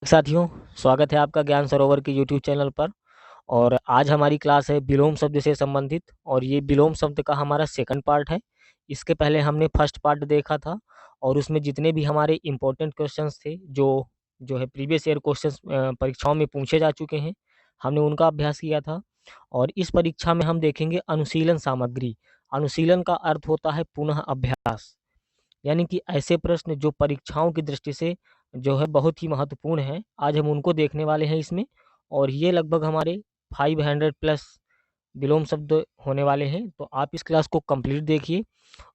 साथियों, स्वागत है आपका ज्ञान सरोवर के यूट्यूब चैनल पर। और आज हमारी क्लास है विलोम शब्द से संबंधित, और ये विलोम शब्द का हमारा सेकंड पार्ट है। इसके पहले हमने फर्स्ट पार्ट देखा था, और उसमें जितने भी हमारे इम्पोर्टेंट क्वेश्चंस थे जो है प्रीवियस ईयर क्वेश्चंस परीक्षाओं में पूछे जा चुके हैं, हमने उनका अभ्यास किया था। और इस परीक्षा में हम देखेंगे अनुशीलन सामग्री। अनुशीलन का अर्थ होता है पुनः अभ्यास, यानी कि ऐसे प्रश्न जो परीक्षाओं की दृष्टि से जो है बहुत ही महत्वपूर्ण है, आज हम उनको देखने वाले हैं इसमें। और ये लगभग हमारे 500 प्लस विलोम शब्द होने वाले हैं, तो आप इस क्लास को कंप्लीट देखिए।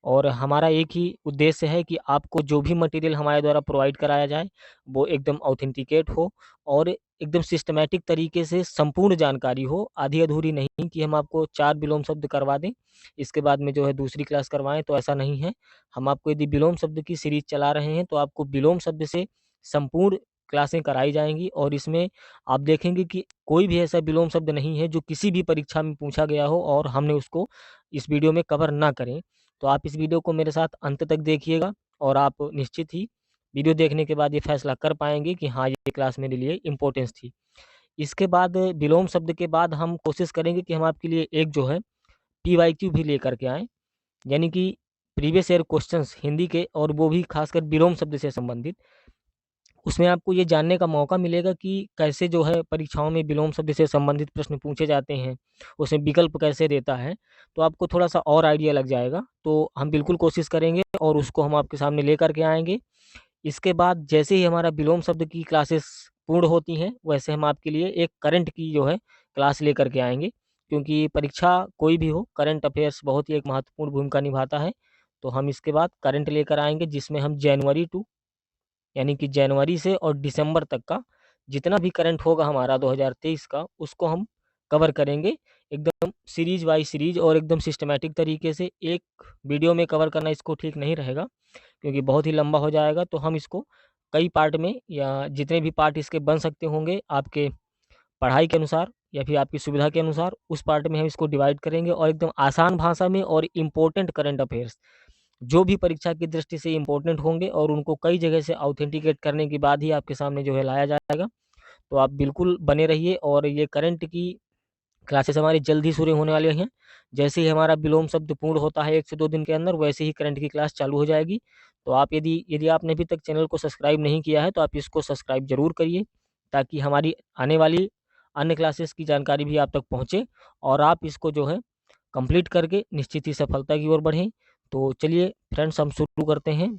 और हमारा एक ही उद्देश्य है कि आपको जो भी मटेरियल हमारे द्वारा प्रोवाइड कराया जाए वो एकदम ऑथेंटिकेट हो, और एकदम सिस्टमैटिक तरीके से संपूर्ण जानकारी हो, आधी अधूरी नहीं कि हम आपको 4 विलोम शब्द करवा दें, इसके बाद में जो है दूसरी क्लास करवाएं, तो ऐसा नहीं है। हम आपको यदि विलोम शब्द की सीरीज चला रहे हैं तो आपको विलोम शब्द से संपूर्ण क्लासें कराई जाएंगी, और इसमें आप देखेंगे कि कोई भी ऐसा विलोम शब्द नहीं है जो किसी भी परीक्षा में पूछा गया हो और हमने उसको इस वीडियो में कवर ना करें। तो आप इस वीडियो को मेरे साथ अंत तक देखिएगा, और आप निश्चित ही वीडियो देखने के बाद ये फैसला कर पाएंगे कि हाँ, ये क्लास मेरे लिए इम्पोर्टेंस थी। इसके बाद विलोम शब्द के बाद हम कोशिश करेंगे कि हम आपके लिए एक जो है पीवाईक्यू भी लेकर के आएँ, यानी कि प्रीवियस ईयर क्वेश्चंस हिंदी के, और वो भी खासकर विलोम शब्द से संबंधित। उसमें आपको ये जानने का मौका मिलेगा कि कैसे जो है परीक्षाओं में विलोम शब्द से संबंधित प्रश्न पूछे जाते हैं, उसमें विकल्प कैसे देता है, तो आपको थोड़ा-सा और आइडिया लग जाएगा। तो हम बिल्कुल कोशिश करेंगे और उसको हम आपके सामने लेकर के आएँगे। इसके बाद जैसे ही हमारा विलोम शब्द की क्लासेस पूर्ण होती हैं, वैसे हम आपके लिए एक करंट की जो है क्लास लेकर के आएँगे। क्योंकि परीक्षा कोई भी हो, करंट अफ़ेयर्स बहुत ही एक महत्वपूर्ण भूमिका निभाता है। तो हम इसके बाद करंट लेकर आएँगे, जिसमें हम जनवरी टू, यानी कि जनवरी से और दिसंबर तक का जितना भी करंट होगा हमारा 2023 का, उसको हम कवर करेंगे एकदम सीरीज बाय सीरीज, और एकदम सिस्टमैटिक तरीके से। एक वीडियो में कवर करना इसको ठीक नहीं रहेगा, क्योंकि बहुत ही लंबा हो जाएगा। तो हम इसको कई पार्ट में, या जितने भी पार्ट इसके बन सकते होंगे आपके पढ़ाई के अनुसार या फिर आपकी सुविधा के अनुसार, उस पार्ट में हम इसको डिवाइड करेंगे, और एकदम आसान भाषा में और इम्पोर्टेंट करंट अफेयर्स जो भी परीक्षा की दृष्टि से इम्पोर्टेंट होंगे, और उनको कई जगह से ऑथेंटिकेट करने के बाद ही आपके सामने जो है लाया जाएगा। तो आप बिल्कुल बने रहिए, और ये करंट की क्लासेस हमारी जल्द ही शुरू होने वाली हैं। जैसे ही हमारा विलोम शब्द पूर्ण होता है 1 से 2 दिन के अंदर, वैसे ही करंट की क्लास चालू हो जाएगी। तो आप यदि यदि आपने अभी तक चैनल को सब्सक्राइब नहीं किया है, तो आप इसको सब्सक्राइब ज़रूर करिए, ताकि हमारी आने वाली अन्य क्लासेस की जानकारी भी आप तक पहुँचे, और आप इसको जो है कंप्लीट करके निश्चित ही सफलता की ओर बढ़ें। तो चलिए फ्रेंड्स, हम शुरू करते हैं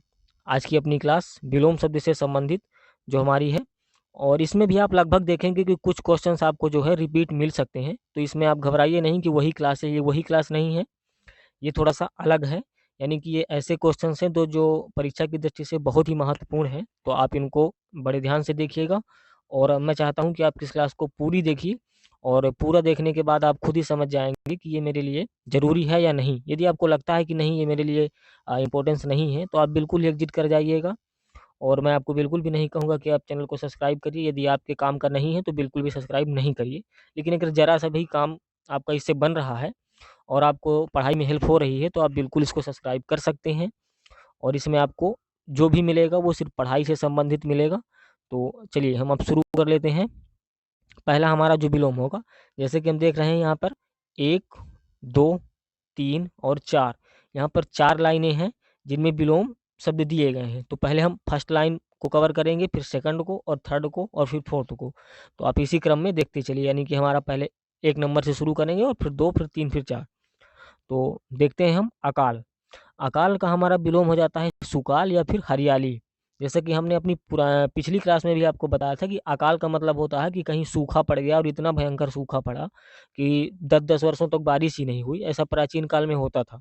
आज की अपनी क्लास विलोम शब्द से संबंधित जो हमारी है। और इसमें भी आप लगभग देखेंगे कि कुछ क्वेश्चंस आपको जो है रिपीट मिल सकते हैं, तो इसमें आप घबराइए नहीं कि वही क्लास है, ये वही क्लास नहीं है, ये थोड़ा-सा अलग है। यानी कि ये ऐसे क्वेश्चंस हैं जो परीक्षा की दृष्टि से बहुत ही महत्वपूर्ण हैं, तो आप इनको बड़े ध्यान से देखिएगा। और मैं चाहता हूँ कि आप इस क्लास को पूरी देखिए, और पूरा देखने के बाद आप खुद ही समझ जाएँगे कि ये मेरे लिए ज़रूरी है या नहीं। यदि आपको लगता है कि नहीं, ये मेरे लिए इम्पोर्टेंस नहीं है, तो आप बिल्कुल ही एग्ज़िट कर जाइएगा। और मैं आपको बिल्कुल भी नहीं कहूँगा कि आप चैनल को सब्सक्राइब करिए, यदि आपके काम का नहीं है तो बिल्कुल भी सब्सक्राइब नहीं करिए। लेकिन अगर ज़रा-सा भी काम आपका इससे बन रहा है और आपको पढ़ाई में हेल्प हो रही है, तो आप बिल्कुल इसको सब्सक्राइब कर सकते हैं। और इसमें आपको जो भी मिलेगा वो सिर्फ़ पढ़ाई से संबंधित मिलेगा। तो चलिए हम अब शुरू कर लेते हैं। पहला हमारा जो विलोम होगा, जैसे कि हम देख रहे हैं यहाँ पर 1, 2, 3 और 4, यहाँ पर 4 लाइनें हैं जिनमें विलोम शब्द दिए गए हैं। तो पहले हम फर्स्ट लाइन को कवर करेंगे, फिर सेकंड को, और थर्ड को, और फिर फोर्थ को। तो आप इसी क्रम में देखते चलिए, यानी कि हमारा पहले 1 नंबर से शुरू करेंगे, और फिर 2, फिर 3, फिर 4। तो देखते हैं हम अकाल। अकाल का हमारा विलोम हो जाता है सुकाल या फिर हरियाली। जैसे कि हमने अपनी पिछली क्लास में भी आपको बताया था कि अकाल का मतलब होता है कि कहीं सूखा पड़ गया, और इतना भयंकर सूखा पड़ा कि 10-10 वर्षों तक बारिश ही नहीं हुई। ऐसा प्राचीन काल में होता था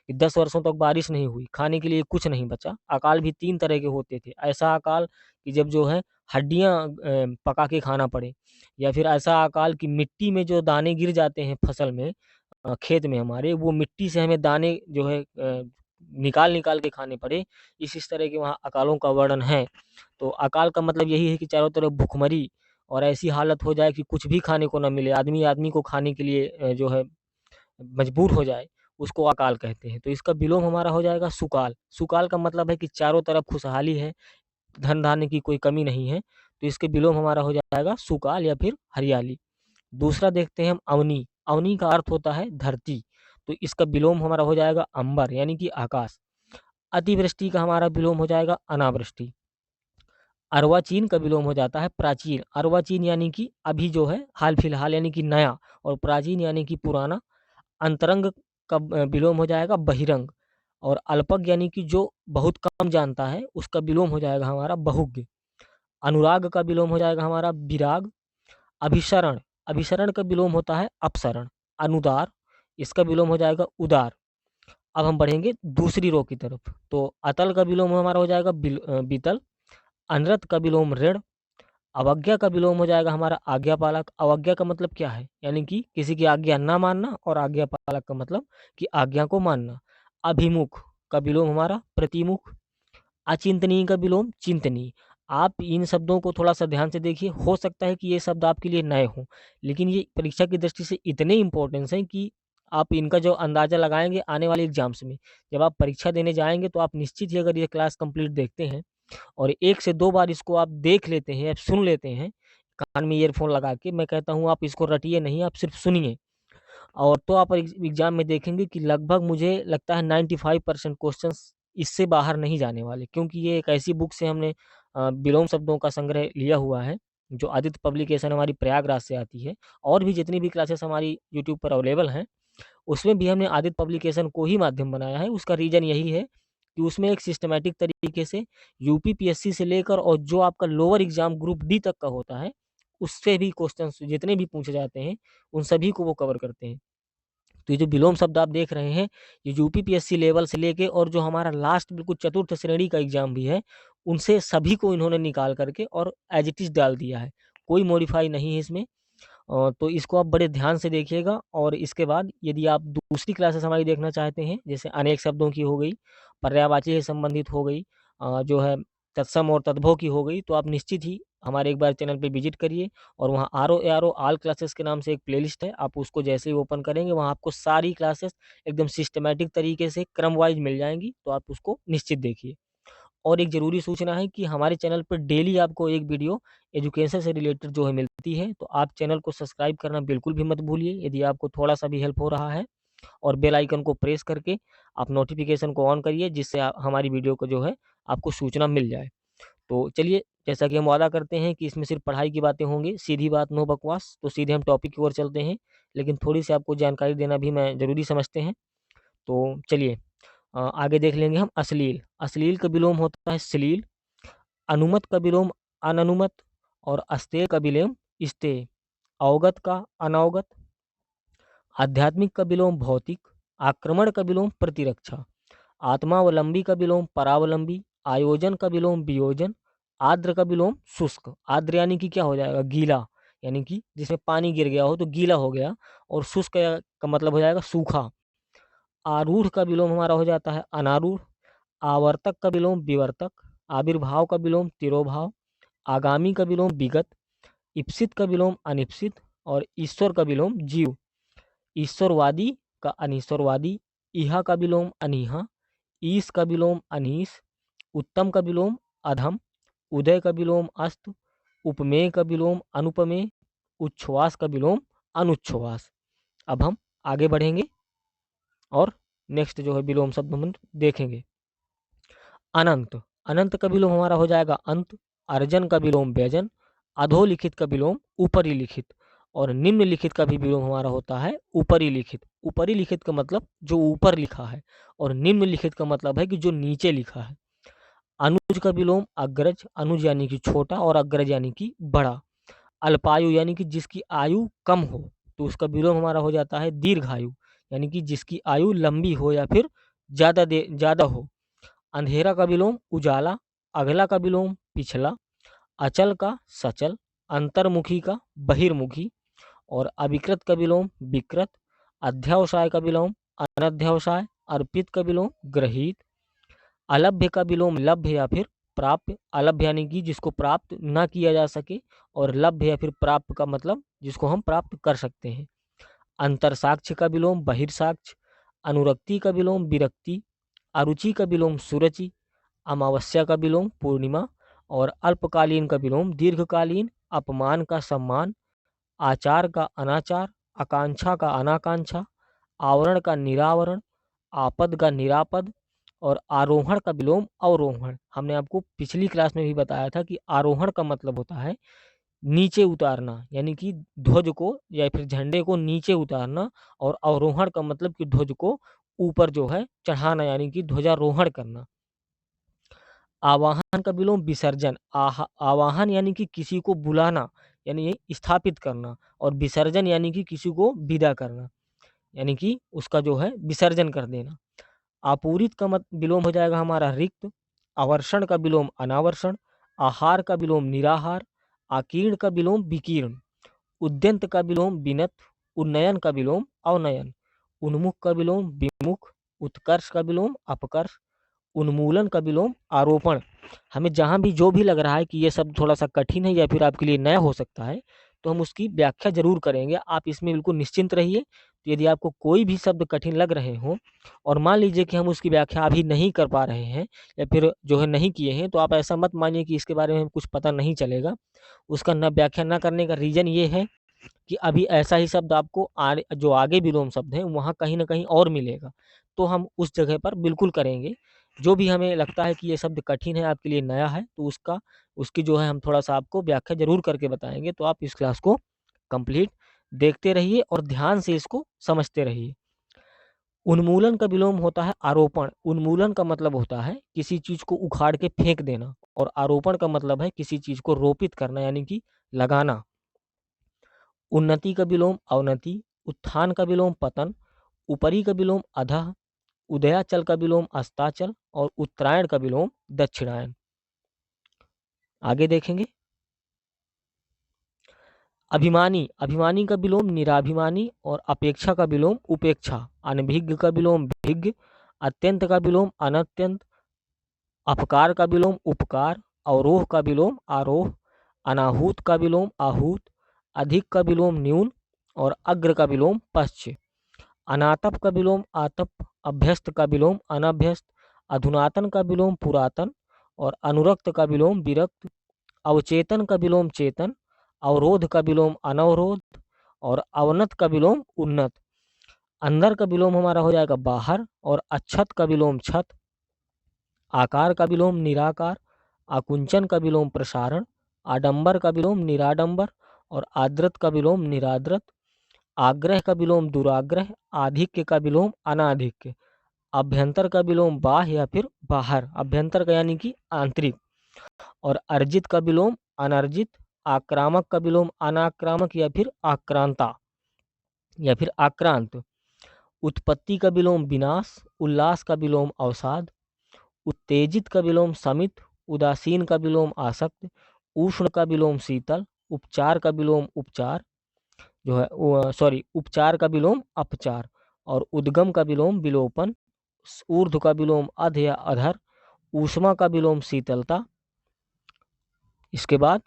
कि 10 वर्षों तक बारिश नहीं हुई, खाने के लिए कुछ नहीं बचा। अकाल भी 3 तरह के होते थे। ऐसा अकाल कि जब जो है हड्डियाँ पका के खाना पड़े, या फिर ऐसा अकाल कि मिट्टी में जो दाने गिर जाते हैं फसल में, खेत में हमारे, वो मिट्टी से हमें दाने जो है निकाल-निकाल के खाने पड़े। इस तरह के वहाँ अकालों का वर्णन है। तो अकाल का मतलब यही है कि चारों तरफ भुखमरी और ऐसी हालत हो जाए कि कुछ भी खाने को ना मिले, आदमी आदमी को खाने के लिए जो है मजबूर हो जाए, उसको अकाल कहते हैं। तो इसका विलोम हमारा हो जाएगा सुकाल। सुकाल का मतलब है कि चारों तरफ खुशहाली है, धन-धान्य की कोई कमी नहीं है। तो इसके विलोम हमारा हो जाएगा सुकाल या फिर हरियाली। दूसरा देखते हैं हम अवनी। अवनी का अर्थ होता है धरती, तो इसका विलोम हमारा हो जाएगा अंबर यानी कि आकाश। अतिवृष्टि का हमारा विलोम हो जाएगा अनावृष्टि। अर्वाचीन का विलोम हो जाता है प्राचीन। अर्वाचीन यानी कि अभी जो है हाल फिलहाल यानी कि नया, और प्राचीन यानी कि पुराना। अंतरंग का विलोम हो जाएगा बहिरंग, और अल्पज्ञ यानी कि जो बहुत कम जानता है उसका विलोम हो जाएगा हमारा बहुज्ञ। अनुराग का विलोम हो जाएगा हमारा विराग। अभिसरण, अभिसरण का विलोम होता है अपसरण। अनुदार, इसका विलोम हो जाएगा उदार। अब हम बढ़ेंगे दूसरी रो की तरफ, तो अतल का विलोम हमारा हो जाएगा बीतल। अनरत का विलोम ऋण। अवज्ञा का विलोम हो जाएगा हमारा आज्ञापालक। अवज्ञा का मतलब क्या है, यानी कि किसी की आज्ञा ना मानना, और आज्ञापालक का मतलब कि आज्ञा को मानना। अभिमुख का विलोम हमारा प्रतिमुख। अचिंतनीय का विलोम चिंतनीय। आप इन शब्दों को थोड़ा सा ध्यान से देखिए, हो सकता है कि ये शब्द आपके लिए नए हों, लेकिन ये परीक्षा की दृष्टि से इतने इंपॉर्टेंस हैं कि आप इनका जो अंदाजा लगाएंगे आने वाले एग्जाम्स में, जब आप परीक्षा देने जाएंगे तो आप निश्चित ही अगर ये क्लास कंप्लीट देखते हैं और 1 से 2 बार इसको आप देख लेते हैं या सुन लेते हैं, कान में ईयरफ़ोन लगा के, मैं कहता हूँ आप इसको रटिए नहीं, आप सिर्फ़ सुनिए, और तो आप एग्ज़ाम में देखेंगे कि लगभग मुझे लगता है 95% क्वेश्चंस इससे बाहर नहीं जाने वाले, क्योंकि ये एक ऐसी बुक से हमने विलोम शब्दों का संग्रह लिया हुआ है, जो आदित्य पब्लिकेशन हमारी प्रयागराज से आती है। और भी जितनी भी क्लासेस हमारी यूट्यूब पर अवेलेबल हैं, उसमें भी हमने आदित्य पब्लिकेशन को ही माध्यम बनाया है। उसका रीज़न यही है कि उसमें एक सिस्टमैटिक तरीके से यूपीपीएससी से लेकर और जो आपका लोअर एग्जाम ग्रुप डी तक का होता है, उससे भी क्वेश्चंस जितने भी पूछे जाते हैं, उन सभी को वो कवर करते हैं। तो ये जो विलोम शब्द आप देख रहे हैं, ये यूपीपीएससी लेवल से लेके और जो हमारा लास्ट बिल्कुल चतुर्थ श्रेणी का एग्जाम भी है, उनसे सभी को इन्होंने निकाल करके और एज इट इज़ डाल दिया है। कोई मॉडिफाई नहीं है इसमें। तो इसको आप बड़े ध्यान से देखिएगा। और इसके बाद यदि आप दूसरी क्लासेस हमारी देखना चाहते हैं, जैसे अनेक शब्दों की हो गई, पर्यायवाची से संबंधित हो गई, जो है तत्सम और तद्भव की हो गई, तो आप निश्चित ही हमारे एक बार चैनल पे विजिट करिए, और वहाँ आर ओ ऑल क्लासेस के नाम से एक प्लेलिस्ट है, आप उसको जैसे ही ओपन करेंगे वहाँ आपको सारी क्लासेस एकदम सिस्टमैटिक तरीके से क्रम वाइज मिल जाएंगी, तो आप उसको निश्चित देखिए। और एक ज़रूरी सूचना है कि हमारे चैनल पर डेली आपको एक वीडियो एजुकेशन से रिलेटेड जो है मिलती है, तो आप चैनल को सब्सक्राइब करना बिल्कुल भी मत भूलिए यदि आपको थोड़ा-सा भी हेल्प हो रहा है, और बेल आइकन को प्रेस करके आप नोटिफ़िकेशन को ऑन करिए, जिससे हमारी वीडियो को जो है आपको सूचना मिल जाए। तो चलिए, जैसा कि हम वादा करते हैं कि इसमें सिर्फ़ पढ़ाई की बातें होंगी, सीधी बात नो बकवास, तो सीधे हम टॉपिक की ओर चलते हैं, लेकिन थोड़ी-सी आपको जानकारी देना भी मैं ज़रूरी समझते हैं। तो चलिए, आगे देख लेंगे हम अश्लील। अश्लील का विलोम होता है श्लील। अनुमत का विलोम अननुमत, और अस्तेय का विलोम स्तेय। अवगत का अनवगत। आध्यात्मिक का विलोम भौतिक। आक्रमण का विलोम प्रतिरक्षा। आत्मावलंबी का विलोम परावलंबी। आयोजन का विलोम वियोजन। आर्द्र का विलोम शुष्क। आर्द्र यानी कि क्या हो जाएगा, गीला, यानी कि जिसमें पानी गिर गया हो तो गीला हो गया, और शुष्क का मतलब हो जाएगा सूखा। आरूढ़ का विलोम हमारा हो जाता है अनारूढ़। आवर्तक का विलोम विवर्तक। आविर्भाव का विलोम तिरोभाव। आगामी का विलोम विगत। इप्सित का विलोम अनिप्सित, और ईश्वर का विलोम जीव। ईश्वरवादी का अनीश्वरवादी। इहा का विलोम अनीहा। ईश का विलोम अनीश। उत्तम का विलोम अधम। उदय का विलोम अस्त। उपमेय का विलोम अनुपमेय। उच्छ्वास का विलोम अनुच्छ्वास। अब हम आगे बढ़ेंगे और नेक्स्ट जो है विलोम शब्द हम देखेंगे। अनंत। अनंत का विलोम हमारा हो जाएगा अंत। अर्जन का विलोम व्यजन। अधोलिखित का विलोम ऊपरी लिखित, और निम्नलिखित का भी विलोम हमारा होता है ऊपरी लिखित। ऊपरी लिखित का मतलब जो ऊपर लिखा है, और निम्नलिखित का मतलब है कि जो नीचे लिखा है। अनुज का विलोम अग्रज। अनुज यानी कि छोटा, और अग्रज यानी कि बड़ा। अल्पायु यानी कि जिसकी आयु कम हो, तो उसका विलोम हमारा हो जाता है दीर्घायु, यानी कि जिसकी आयु लंबी हो या फिर ज़्यादा हो। अंधेरा का विलोम उजाला। अगला का विलोम पिछला। अचल का सचल। अंतर्मुखी का बहिर्मुखी, और अविकृत का विलोम विकृत। अध्यावसाय का विलोम अनध्यावसाय। अर्पित का विलोम ग्रहीत। अलभ्य का विलोम लभ्य या फिर प्राप्य। अलभ्य यानी कि जिसको प्राप्त ना किया जा सके, और लभ्य या फिर प्राप्त का मतलब जिसको हम प्राप्त कर सकते हैं। अंतर साक्ष्य का विलोम बहिर्साक्ष्य। अनुरक्ति का विलोम विरक्ति। अरुचि का विलोम सुरुचि। अमावस्या का विलोम पूर्णिमा। और अल्पकालीन का विलोम दीर्घकालीन, अपमान का सम्मान, आचार का अनाचार, आकांक्षा का अनाकांक्षा, आवरण का निरावरण, आपद का निरापद और आरोहण का विलोम अवरोहण। हमने आपको पिछली क्लास में भी बताया था कि आरोहण का मतलब होता है नीचे उतारना, यानी कि ध्वज को या फिर झंडे को नीचे उतारना, और अवरोहण का मतलब कि ध्वज को ऊपर जो है चढ़ाना, यानी कि ध्वजारोहण करना। आवाहन का विलोम विसर्जन, आवाहन यानी कि किसी को बुलाना, यानी स्थापित करना, और विसर्जन यानी कि किसी को विदा करना, यानी कि उसका जो है विसर्जन कर देना। आपूरित का मत विलोम हो जाएगा हमारा रिक्त, आवर्षण का विलोम अनावर्षण, आहार का विलोम निराहार, आकीर्ण का विलोम विकीर्ण, उद्यंत का विलोम विनत, उन्नयन का विलोम अवनयन, उन्मुख का विलोम विमुख, उत्कर्ष का विलोम अपकर्ष, उन्मूलन का विलोम आरोपण। हमें जहाँ भी जो भी लग रहा है कि ये सब थोड़ा सा कठिन है या फिर आपके लिए नया हो सकता है, तो हम उसकी व्याख्या जरूर करेंगे, आप इसमें बिल्कुल निश्चिंत रहिए। तो यदि आपको कोई भी शब्द कठिन लग रहे हों और मान लीजिए कि हम उसकी व्याख्या अभी नहीं कर पा रहे हैं या फिर जो है नहीं किए हैं, तो आप ऐसा मत मानिए कि इसके बारे में कुछ पता नहीं चलेगा। उसका न व्याख्या न करने का रीज़न ये है कि अभी ऐसा ही शब्द आपको जो आगे विलोम शब्द है वहाँ कहीं ना कहीं और मिलेगा, तो हम उस जगह पर बिल्कुल करेंगे। जो भी हमें लगता है कि ये शब्द कठिन है, आपके लिए नया है, तो उसकी जो है हम थोड़ा सा आपको व्याख्या जरूर करके बताएंगे। तो आप इस क्लास को कंप्लीट देखते रहिए और ध्यान से इसको समझते रहिए। उन्मूलन का विलोम होता है आरोपण। उन्मूलन का मतलब होता है किसी चीज को उखाड़ के फेंक देना, और आरोपण का मतलब है किसी चीज को रोपित करना, यानी कि लगाना। उन्नति का विलोम अवनति, उत्थान का विलोम पतन, उपरी का विलोम अधः, उदयाचल का विलोम अस्ताचल और उत्तरायण का विलोम दक्षिणायन। आगे देखेंगे। अभिमानी, अभिमानी का विलोम निराभिमानी और अपेक्षा का विलोम उपेक्षा। अनभिज्ञ का विलोम भिज्ञ, अत्यंत का विलोम अनत्यंत, अपकार का विलोम उपकार, अवरोह का विलोम आरोह, अनाहूत का विलोम आहूत, अधिक का विलोम न्यून और अग्र का विलोम पश्च। अनातप का विलोम आतप, अभ्यस्त का विलोम अनभ्यस्त, अधुनातन का विलोम पुरातन और अनुरक्त का विलोम विरक्त। अवचेतन का विलोम चेतन, अवरोध का विलोम अनवरोध और अवनत का विलोम उन्नत। अंदर का विलोम हमारा हो जाएगा बाहर, और अच्छत का विलोम छत। आकार का विलोम निराकार, आकुंचन का विलोम प्रसारण, आडंबर का विलोम निराडंबर और आद्रत का विलोम निराद्रत। आग्रह का विलोम दुराग्रह, आधिक्य का विलोम अनाधिक्य, अभ्यंतर का विलोम बाह्य या फिर बाहर, अभ्यंतर का यानी कि आंतरिक, और अर्जित का विलोम अनर्जित, आक्रामक का विलोम अनाक्रामक या फिर आक्रांता या फिर आक्रांत, उत्पत्ति का विलोम विनाश, उल्लास का विलोम अवसाद, उत्तेजित का विलोम समित, उदासीन का विलोम आसक्त, उष्ण का विलोम शीतल, उपचार का विलोम उपचार जो है उपचार का विलोम अपचार, और उद्गम का विलोम विलोपन, ऊर्ध्व का विलोम अध या अधर, ऊष्मा का विलोम शीतलता। इसके बाद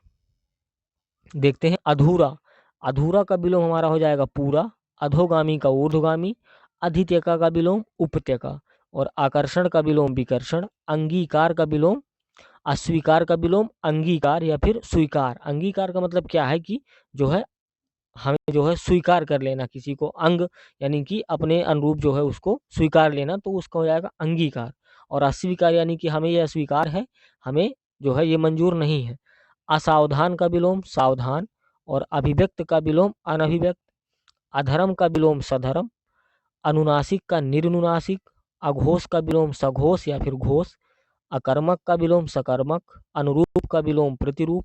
देखते हैं अधूरा। अधूरा का विलोम हमारा हो जाएगा पूरा, अधोगामी का ऊर्ध्वगामी, अधित्यका का विलोम उपत्यका और आकर्षण का विलोम विकर्षण। अंगीकार का विलोम अस्वीकार का विलोम अंगीकार या फिर स्वीकार। अंगीकार का मतलब क्या है कि जो है हमें जो है स्वीकार कर लेना किसी को, अंग यानी कि अपने अनुरूप जो है उसको स्वीकार लेना, तो उसका हो जाएगा अंगीकार। और अस्वीकार यानी कि हमें यह अस्वीकार है, हमें जो है ये मंजूर नहीं है। असावधान का विलोम सावधान और अभिव्यक्त का विलोम अनभिव्यक्त। अधर्म का विलोम सधर्म, अनुनासिक का निरनुनासिक, अघोष का विलोम सघोष या फिर घोष, अकर्मक का विलोम सकर्मक, अनुरूप का विलोम प्रतिरूप,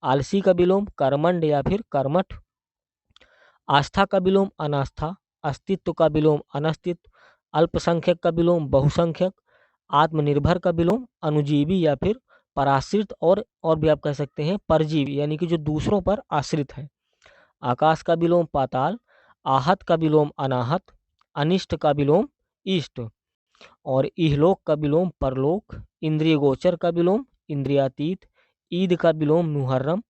आलसी का विलोम कर्मंड या फिर कर्मठ, आस्था का विलोम अनास्था, अस्तित्व का विलोम अनस्तित्व, अल्पसंख्यक का विलोम बहुसंख्यक, आत्मनिर्भर का विलोम अनुजीवी या फिर पराश्रित, और भी आप कह सकते हैं परजीवी, यानी कि जो दूसरों पर आश्रित है। आकाश का विलोम पाताल, आहत का विलोम अनाहत, अनिष्ट का विलोम इष्ट और इहलोक का विलोम परलोक, इंद्रिय गोचर का विलोम इंद्रियातीत, ईद का विलोम मुहर्रम,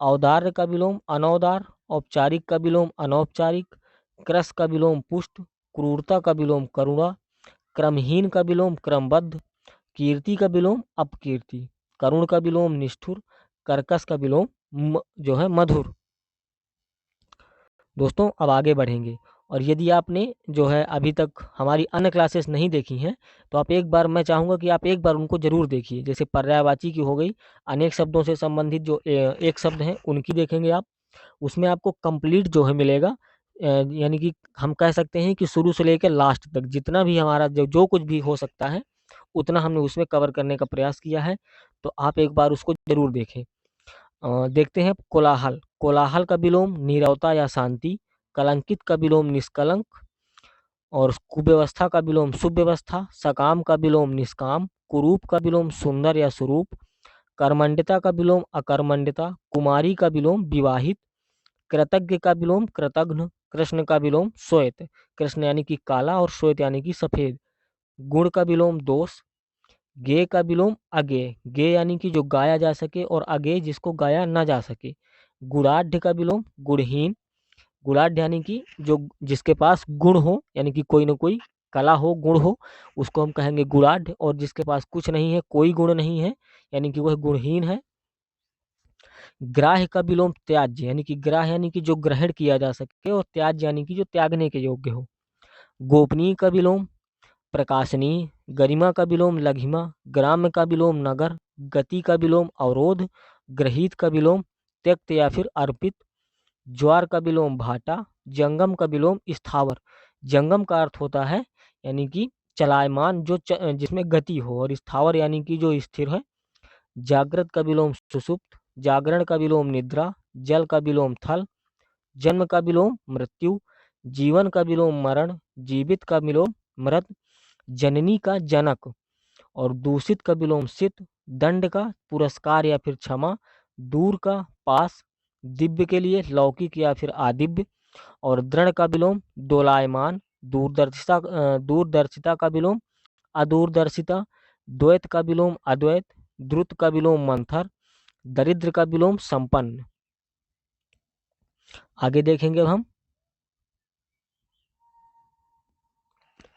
औदार्य का विलोम अनौदार, औपचारिक का विलोम अनौपचारिक, क्रस का विलोम पुष्ट, क्रूरता का विलोम करुणा, क्रमहीन का विलोम क्रमबद्ध, कीर्ति का विलोम अपकीर्ति। करुण का विलोम निष्ठुर, कर्कश का विलोम जो है मधुर। दोस्तों अब आगे बढ़ेंगे, और यदि आपने जो है अभी तक हमारी अन्य क्लासेस नहीं देखी हैं तो आप एक बार, मैं चाहूँगा कि आप एक बार उनको जरूर देखिए। जैसे पर्यायवाची की हो गई, अनेक शब्दों से संबंधित जो एक शब्द हैं उनकी देखेंगे आप, उसमें आपको कंप्लीट जो है मिलेगा। यानी कि हम कह सकते हैं कि शुरू से लेकर लास्ट तक जितना भी हमारा जो जो कुछ भी हो सकता है उतना हमने उसमें कवर करने का प्रयास किया है, तो आप एक बार उसको जरूर देखें। देखते हैं कोलाहल। कोलाहल का विलोम नीरवता या शांति, कलंकित का विलोम निष्कलंक, और कुव्यवस्था का विलोम सुव्यवस्था, सकाम का विलोम निष्काम, कुरूप का विलोम सुंदर या सुरूप, कर्मण्यता का विलोम अकर्मण्यता, कुमारी का विलोम विवाहित, कृतज्ञ का विलोम कृतघ्न, कृष्ण का विलोम श्वेत, कृष्ण यानी कि काला और श्वेत यानी कि सफेद, गुण का विलोम दोष, गे का विलोम अगेय, गे यानी कि जो गाया जा सके और अगेय जिसको गाया ना जा सके, गुणाढ़ का विलोम गुणहीन, गुणाढ़ यानी कि जो जिसके पास गुण हो, यानी कि कोई ना कोई कला हो, गुण हो, उसको हम कहेंगे गुणाढ़, और जिसके पास कुछ नहीं है, कोई गुण नहीं है, यानी कि वह गुणहीन है। ग्राह्य का विलोम त्याज्य, यानी कि ग्राह्य यानी कि जो ग्रहण किया जा सके, और त्याज्य यानी कि जो त्यागने के योग्य हो। गोपनीय का विलोम प्रकाशनीय, गरिमा का विलोम लघिमा, ग्राम्य का विलोम नगर, गति का विलोम अवरोध, ग्रहित का विलोम त्यक्त या फिर अर्पित, ज्वार का विलोम भाटा, जंगम का विलोम स्थावर। जंगम का अर्थ होता है यानी कि चलायमान, जो जिसमें गति हो, और स्थावर यानी कि जो स्थिर है। जागृत का विलोम सुषुप्त, जागरण का विलोम निद्रा, जल का विलोम थल, जन्म का विलोम मृत्यु, जीवन का विलोम मरण, जीवित का विलोम मृत, जननी का जनक, और दूषित का विलोम सित, दंड का पुरस्कार या फिर क्षमा, दूर का पास, दिव्य के लिए लौकिक या फिर आदिव्य, और दृढ़ का विलोम दोलायमान, दूरदर्शिता का विलोम अदूरदर्शिता, द्वैत का विलोम अद्वैत, द्रुत का विलोम मंथर, दरिद्र का विलोम संपन्न। आगे देखेंगे अब हम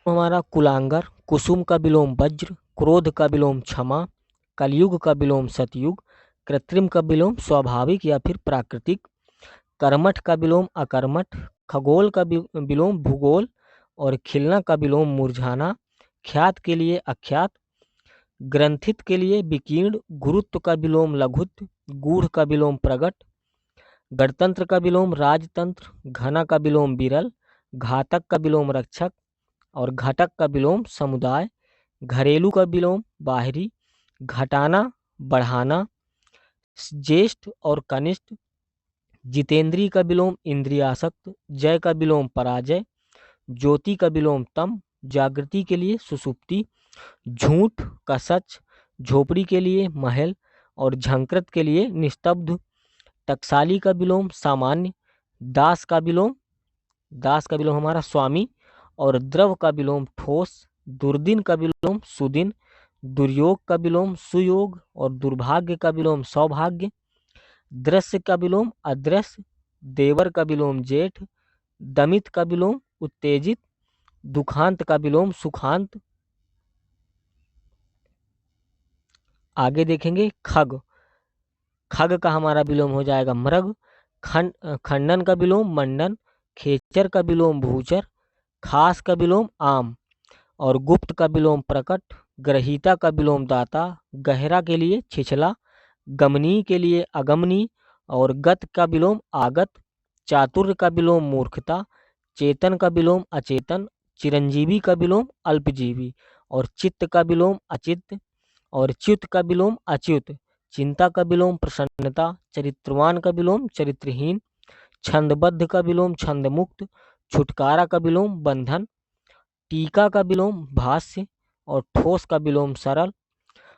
हमारा कुलांगर, कुसुम का विलोम वज्र, क्रोध का विलोम क्षमा, कलयुग का विलोम सतयुग, कृत्रिम का विलोम स्वाभाविक या फिर प्राकृतिक, कर्मठ का विलोम अकर्मठ, खगोल का विलोम भूगोल, और खिलना का विलोम मुरझाना, ख्यात के लिए अख्यात, ग्रंथित के लिए विकीर्ण, गुरुत्व का विलोम लघुत्व, गूढ़ का विलोम प्रगट, गणतंत्र का विलोम राजतंत्र, घना का विलोम विरल, घातक का विलोम रक्षक, और घटक का विलोम समुदाय, घरेलू का विलोम बाहरी, घटाना बढ़ाना, ज्येष्ठ और कनिष्ठ, जितेंद्रीय का विलोम इंद्रियासक्त, जय का विलोम पराजय, ज्योति का विलोम तम, जागृति के लिए सुसुप्ति, झूठ का सच, झोपड़ी के लिए महल, और झंकृत के लिए निस्तब्ध, टकसाली का विलोम सामान्य, दास का विलोम हमारा स्वामी, और द्रव का विलोम ठोस, दुर्दिन का विलोम सुदिन, दुर्योग का विलोम सुयोग, और दुर्भाग्य का विलोम सौभाग्य, दृश्य का विलोम अदृश्य, देवर का विलोम जेठ, दमित का विलोम उत्तेजित, दुखांत का विलोम सुखांत। आगे देखेंगे खग। खग का हमारा विलोम हो जाएगा मृग, खंडन का विलोम मंडन, खेचर का विलोम भूचर, खास का विलोम आम, और गुप्त का विलोम प्रकट, ग्रहीता का विलोम दाता, गहरा के लिए छिछला, गमनी के लिए अगमनी, और गत का विलोम आगत, चातुर्य का विलोम मूर्खता, चेतन का विलोम अचेतन, चिरंजीवी का विलोम अल्पजीवी, और चित्त का विलोम अचित्त, और च्युत का विलोम अच्युत, चिंता का विलोम प्रसन्नता, चरित्रवान का विलोम चरित्रहीन, छंदबद्ध का विलोम छंदमुक्त, छुटकारा का विलोम बंधन, टीका का विलोम भाष्य, और ठोस का विलोम सरल,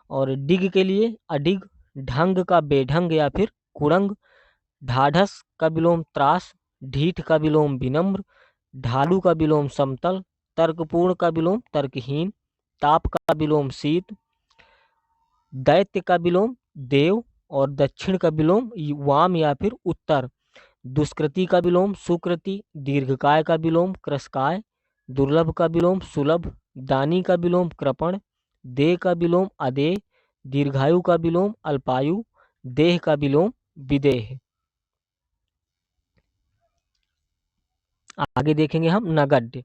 और डिग के लिए अडिग, ढंग का बेढंग या फिर कुरंग, ढाढ़स का विलोम त्रास, ढीठ का विलोम विनम्र, ढालू का विलोम समतल, तर्कपूर्ण का विलोम तर्कहीन, ताप का विलोम शीत, दैत्य का विलोम देव, और दक्षिण का विलोम वाम या फिर उत्तर, दुष्कृति का विलोम सुकृति, दीर्घकाय का विलोम क्रसकाय, दुर्लभ का विलोम सुलभ, दानी का विलोम कृपण, दे का विलोम अदे, दीर्घायु का विलोम अल्पायु, देह का विलोम विदेह। आगे देखेंगे हम नगण्य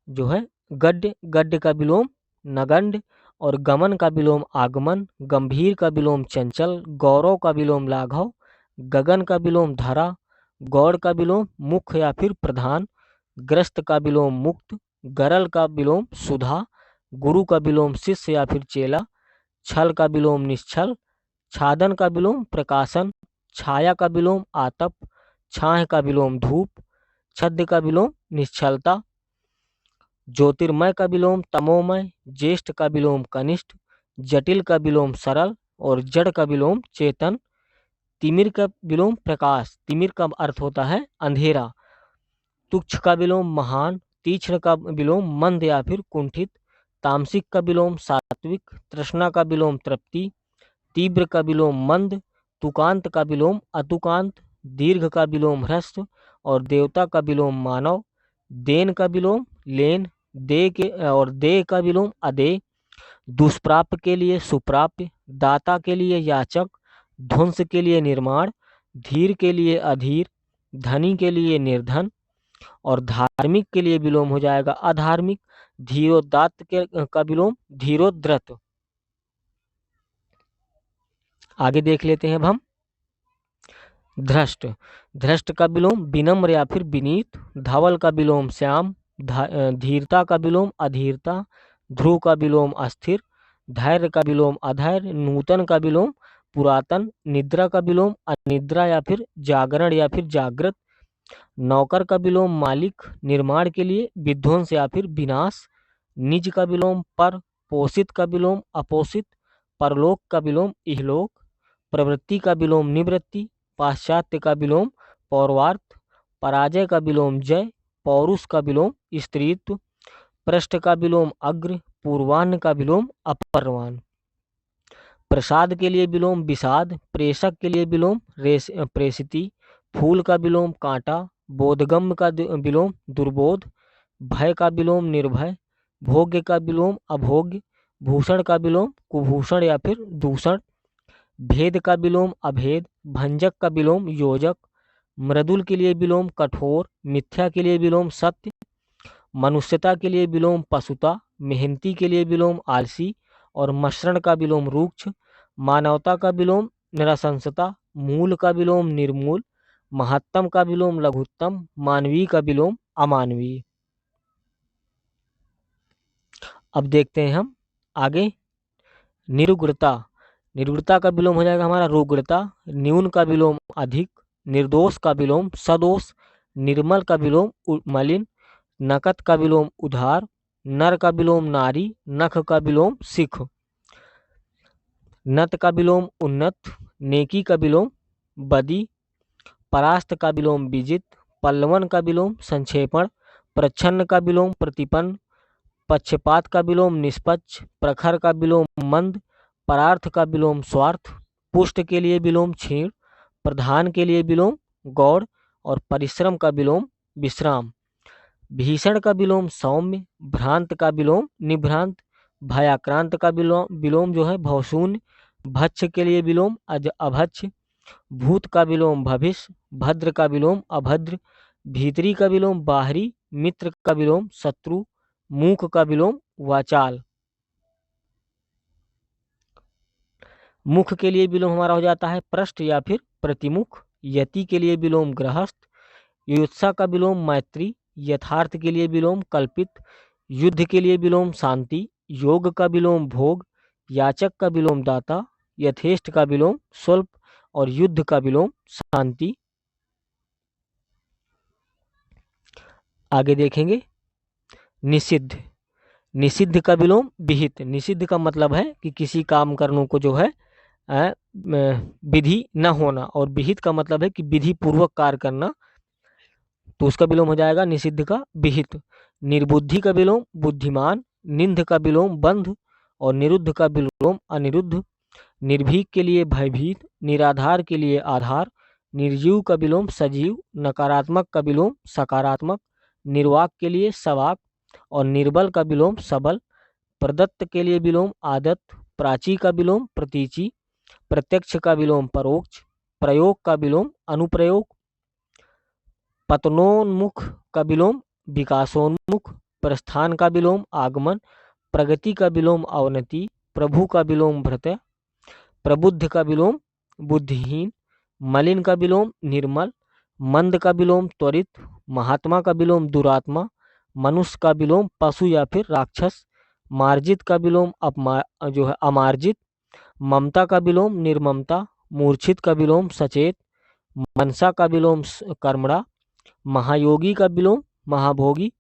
जो है गद्य, गद्य का विलोम नगण्य, और गमन का विलोम आगमन, गंभीर का विलोम चंचल, गौरव का विलोम लाघव, गगन का विलोम धरा, गौड़ का विलोम मुख्य या फिर प्रधान, ग्रस्त का विलोम मुक्त, गरल का विलोम सुधा, गुरु का विलोम शिष्य या फिर चेला, छल का विलोम निश्छल, छादन का विलोम प्रकाशन, छाया का विलोम आतप, छाह का विलोम धूप, छद्म का विलोम निश्चलता, ज्योतिर्मय का विलोम तमोमय, ज्येष्ठ का विलोम कनिष्ठ, जटिल का विलोम सरल, और जड़ का विलोम चेतन, तिमिर का विलोम प्रकाश, तिमिर का अर्थ होता है अंधेरा, तुक्ष का विलोम महान, तीक्ष्ण का विलोम मंद या फिर कुंठित, तामसिक का विलोम सात्विक, तृष्णा का विलोम तृप्ति, तीव्र का विलोम मंद, तुकांत का विलोम अतुकांत, दीर्घ का विलोम ह्रस्व, और देवता का विलोम मानव, देन का विलोम लेन, दे के और दे का विलोम अदे, दुष्प्राप्य के लिए सुप्राप्य, दाता के लिए याचक, ध्वंस के लिए निर्माण, धीर के लिए अधीर, धनी के लिए निर्धन, और धार्मिक के लिए विलोम हो जाएगा अधार्मिक, धीरोदात्त का विलोम धीरोद्धत। आगे देख लेते हैं अब हम धृष्ट, धृष्ट का विलोम विनम्र या फिर विनीत, धवल का विलोम श्याम, धीरता का विलोम अधीरता, ध्रुव का विलोम अस्थिर, धैर्य का विलोम अधैर्य, नूतन का विलोम पुरातन, निद्रा का विलोम अनिद्रा या फिर जागरण या फिर जागृत, नौकर का विलोम मालिक, निर्माण के लिए विध्वंस या फिर विनाश, निज का विलोम पर, पोषित का विलोम अपोषित, परलोक का विलोम इहलोक, प्रवृत्ति का विलोम निवृत्ति, पाश्चात्य का विलोम पौर्वार्थ, पराजय का विलोम जय, पौरुष का विलोम स्त्रीत्व, पृष्ठ का विलोम अग्र, पूर्वान्न का विलोम अपर्वान्न, प्रसाद के लिए विलोम विषाद, प्रेषक के लिए विलोम प्रेषिति, फूल का विलोम कांटा, बोधगम्य का विलोम दुर्बोध, भय का विलोम निर्भय, भोग्य का विलोम अभोग्य, भूषण का विलोम कुभूषण या फिर दूषण, भेद का विलोम अभेद, भंजक का विलोम योजक, मृदुल के लिए विलोम कठोर, मिथ्या के लिए विलोम सत्य, मनुष्यता के लिए विलोम पशुता, मेहनती के लिए विलोम आलसी, और मसृण का विलोम रूक्ष, मानवता का विलोम निरसंसता, मूल का विलोम निर्मूल, महत्तम का विलोम लघुत्तम, मानवीय का विलोम अमानवीय। अब देखते हैं हम आगे निरुग्रता, निरुग्रता का विलोम हो जाएगा हमारा रुग्रता, न्यून का विलोम अधिक, निर्दोष का विलोम सदोष, निर्मल का विलोम मलिन, नकत का विलोम उधार, नर का विलोम नारी, नख का विलोम सिख, नत का विलोम उन्नत, नेकी का विलोम बदी, परास्त का विलोम विजित, पल्लवन का विलोम संक्षेपण, प्रच्छन्न का विलोम प्रतिपन्न, पक्षपात का विलोम निष्पक्ष, प्रखर का विलोम मंद, परार्थ का विलोम स्वार्थ, पुष्ट के लिए विलोम क्षीण, प्रधान के लिए विलोम गौड़, और परिश्रम का विलोम विश्राम, भीषण का विलोम सौम्य, भ्रांत का विलोम निभ्रांत, भयाक्रांत का विलोम जो है भवशून्य, भक्ष के लिए विलोम अभक्ष, भूत का विलोम भविष्य, भद्र का विलोम अभद्र, भीतरी का विलोम बाहरी, मित्र का विलोम शत्रु, मूक का विलोम वाचाल। मुख के लिए विलोम हमारा हो जाता है पृष्ठ या फिर प्रतिमुख, यति के लिए विलोम गृहस्थ, युत्सा का विलोम मैत्री, यथार्थ के लिए विलोम कल्पित, युद्ध के लिए विलोम शांति, योग का विलोम भोग, याचक का विलोम दाता, यथेष्ट का विलोम स्वल्प, और युद्ध का विलोम शांति। आगे देखेंगे निषिद्ध, निषिद्ध का विलोम विहित, निषिद्ध का मतलब है कि किसी काम करने को जो है विधि न होना, और विहित का मतलब है कि विधि पूर्वक कार्य करना, तो उसका विलोम हो जाएगा निषिद्ध का विहित। निर्बुद्धि का विलोम बुद्धिमान, निंद का विलोम बंध, और निरुद्ध का विलोम अनिरुद्ध, निर्भीक के लिए भयभीत, निराधार के लिए आधार, निर्जीव का विलोम सजीव, नकारात्मक का विलोम सकारात्मक, निर्वाक के लिए सवाक, और निर्बल का विलोम सबल, प्रदत्त के लिए विलोम आदत, प्राची का विलोम प्रतीची, प्रत्यक्ष का विलोम परोक्ष, प्रयोग का विलोम अनुप्रयोग, पतनोन्मुख का विलोम विकासोन्मुख, प्रस्थान का विलोम आगमन, प्रगति का विलोम अवनति, प्रभु का विलोम भृत्य, प्रबुद्ध का विलोम बुद्धिहीन, मलिन का विलोम निर्मल, मंद का विलोम त्वरित, महात्मा का विलोम दुरात्मा, मनुष्य का विलोम पशु या फिर राक्षस, मार्जित का विलोम अमार्जित, ममता का विलोम निर्ममता, मूर्छित का विलोम सचेत, मनसा का विलोम कर्मणा, महायोगी का विलोम महाभोगी,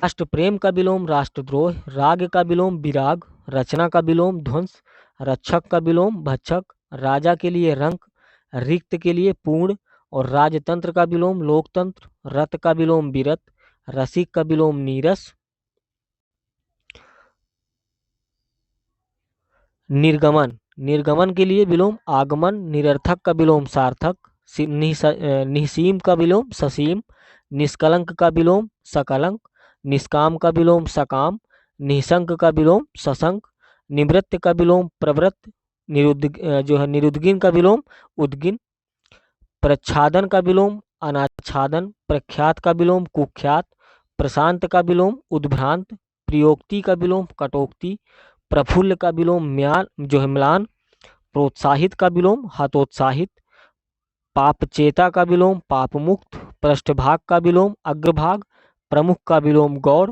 राष्ट्र प्रेम का विलोम राष्ट्रद्रोह, राग का विलोम विराग, रचना का विलोम ध्वंस, रक्षक का विलोम भक्षक, राजा के लिए रंक, रिक्त के लिए पूर्ण, और राजतंत्र का विलोम लोकतंत्र, रत का विलोम विरत, रसिक का विलोम नीरस, निर्गमन, निर्गमन के लिए विलोम आगमन, निरर्थक का विलोम सार्थक, निःसीम का विलोम ससीम, निष्कलंक का विलोम सकलंक, निष्काम का विलोम सकाम, निःशंक का विलोम सशंक, निवृत्त का विलोम प्रवृत्त, निरुद्गिन का विलोम उद्गिन, प्रच्छादन का विलोम अनाच्छादन, प्रख्यात का विलोम कुख्यात, प्रशांत का विलोम उद्भ्रांत, प्रियोक्ति का विलोम कटोक्ति, प्रफुल्ल का विलोम म्लान, प्रोत्साहित का विलोम हतोत्साहित, पापचेता का विलोम पापमुक्त, पृष्ठभाग का विलोम अग्रभाग, प्रमुख का विलोम गौड़,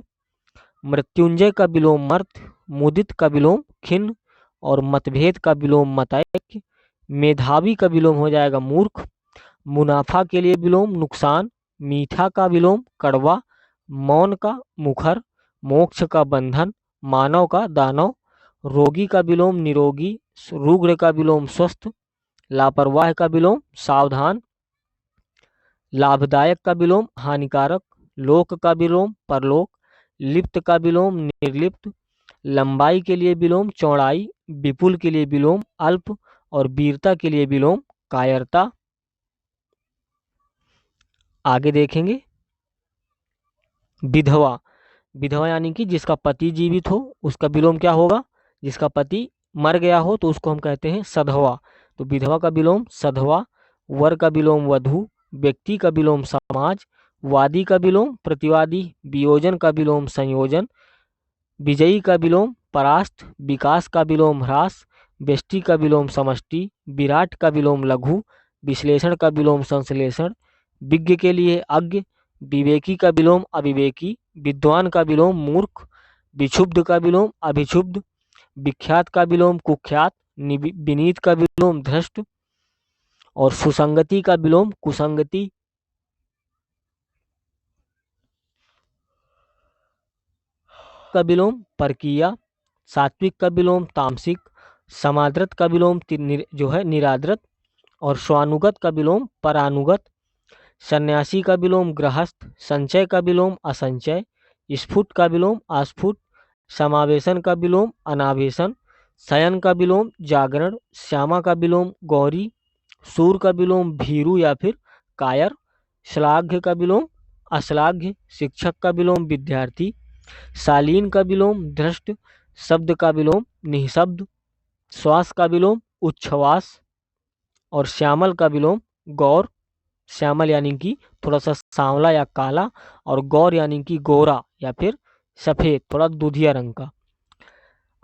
मृत्युंजय का विलोम मर्त, मुदित का विलोम खिन्न, और मतभेद का विलोम मतैक्य, मेधावी का विलोम हो जाएगा मूर्ख, मुनाफा के लिए विलोम नुकसान, मीठा का विलोम कड़वा, मौन का मुखर, मोक्ष का बंधन, मानव का दानव, रोगी का विलोम निरोगी, रुग्ण का विलोम स्वस्थ, लापरवाह का विलोम सावधान, लाभदायक का विलोम हानिकारक, लोक का विलोम परलोक, लिप्त का विलोम निर्लिप्त, लंबाई के लिए विलोम चौड़ाई, विपुल के लिए विलोम अल्प, और वीरता के लिए विलोम कायरता। आगे देखेंगे विधवा, विधवा यानी कि जिसका पति जीवित हो उसका विलोम क्या होगा, जिसका पति मर गया हो तो उसको हम कहते हैं सधवा, तो विधवा का विलोम सधवा, वर का विलोम वधू, व्यक्ति का विलोम समाज, वादी का विलोम प्रतिवादी, वियोजन का विलोम संयोजन, विजयी का विलोम परास्त, विकास का विलोम ह्रास, व्यष्टि का विलोम समष्टि, विराट का विलोम लघु, विश्लेषण का विलोम संश्लेषण, विज्ञ के लिए अज्ञ, विवेकी का विलोम अविवेकी, विद्वान का विलोम मूर्ख, विक्षुब्ध का विलोम अभिक्षुब्ध, विख्यात का विलोम कुख्यात, विनीत का विलोम धृष्ट, और सुसंगति का विलोम कुसंगति। का विलोम परकीया, सात्विक का विलोम तामसिक, समाद्रत का विलोम निराद्रत, और स्वानुगत का विलोम परानुगत, सन्यासी का विलोम गृहस्थ, संचय का विलोम असंचय, स्फुट का विलोम अस्फुट, समावेशन का विलोम अनावेशन, शयन का विलोम जागरण, श्यामा का विलोम गौरी, सूर का विलोम भीरु या फिर कायर, श्लाघ्य का विलोम अश्लाघ्य, शिक्षक का विलोम विद्यार्थी, शालीन का विलोम दृष्ट, शब्द का विलोम निःशब्द, श्वास का विलोम उच्छ्वास, और श्यामल का विलोम गौर, श्यामल यानी कि थोड़ा सा सांवला या काला, और गौर यानी कि गोरा या फिर सफेद थोड़ा दूधिया रंग का।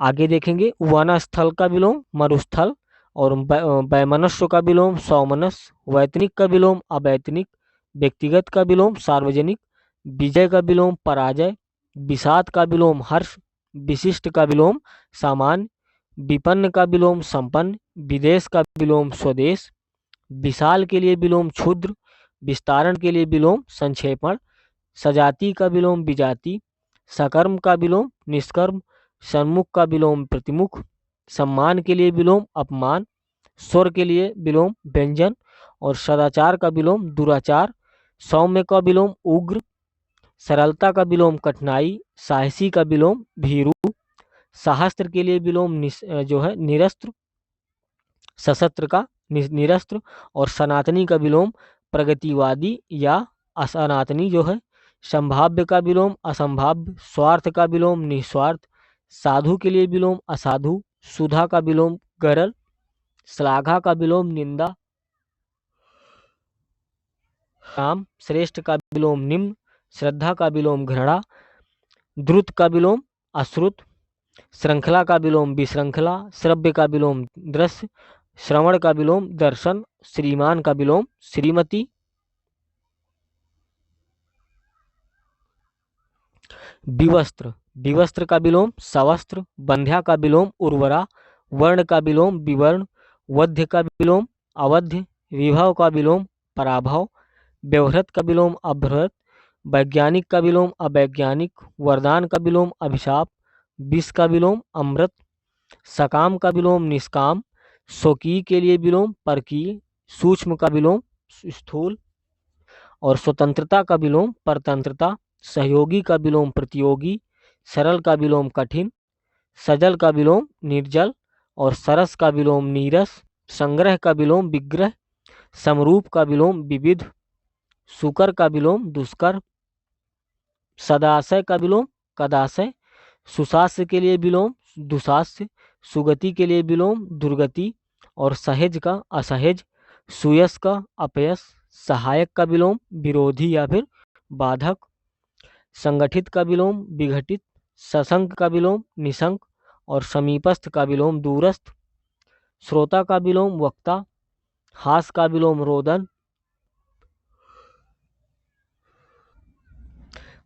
आगे देखेंगे वनस्थल का विलोम मरुस्थल, और वैमनस्व का विलोम सौमनस, वैतनिक का विलोम अवैतनिक, व्यक्तिगत का विलोम सार्वजनिक, विजय का विलोम पराजय, विषाद का विलोम हर्ष, विशिष्ट का विलोम सामान्य, विपन्न का विलोम संपन्न, विदेश का विलोम स्वदेश, विशाल के लिए विलोम क्षुद्र, विस्तारण के लिए विलोम संक्षेपण, सजाति का विलोम विजाति, सकर्म का विलोम निष्कर्म, सन्मुख का विलोम प्रतिमुख, सम्मान के लिए विलोम अपमान, स्वर के लिए विलोम व्यंजन, और सदाचार का विलोम दुराचार, सौम्य का विलोम उग्र, सरलता का विलोम कठिनाई, साहसी का विलोम भीरु, सहस्त्र के लिए विलोम निरस्त्र, सशस्त्र का निरस्त्र, और सनातनी का विलोम प्रगतिवादी या असनातनी संभाव्य का विलोम असंभाव्य, स्वार्थ का विलोम निस्वार्थ, साधु के लिए विलोम असाधु, सुधा का विलोम गरल, श्लाघा का विलोम निंदा, काम श्रेष्ठ का विलोम निम्न, श्रद्धा का विलोम घृणा, द्रुत का विलोम अश्रुत, श्रृंखला का विलोम विश्रृंखला, श्रव्य का विलोम दृश्य, श्रवण का विलोम दर्शन, श्रीमान का विलोम श्रीमती, विवस्त्र, विवस्त्र का विलोम सवस्त्र, बंध्या का विलोम उर्वरा, वर्ण का विलोम विवर्ण, वध्य का विलोम अवध्य, विभव का विलोम पराभव, व्यवहृत का विलोम अभ्रत, वैज्ञानिक का विलोम अवैज्ञानिक, वरदान का विलोम अभिशाप, विष का विलोम अमृत, सकाम का विलोम निष्काम, स्वकीय के लिए विलोम परकीय, सूक्ष्म का विलोम स्थूल, और स्वतंत्रता का विलोम परतंत्रता, सहयोगी का विलोम प्रतियोगी, सरल का विलोम कठिन, सजल का विलोम निर्जल, और सरस का विलोम नीरस, संग्रह का विलोम विग्रह, समरूप का विलोम विविध, सुकर का विलोम दुष्कर, सदाशय का विलोम कदाशय, सुशास्य के लिए विलोम दुशास्य, सुगति के लिए विलोम दुर्गति, और सहेज का असहेज, सुयश का अपयश, सहायक का विलोम विरोधी या फिर बाधक, संगठित का विलोम विघटित, सशंक का विलोम निशंक, और समीपस्थ का विलोम दूरस्थ, श्रोता का विलोम वक्ता, हास का विलोम रोदन,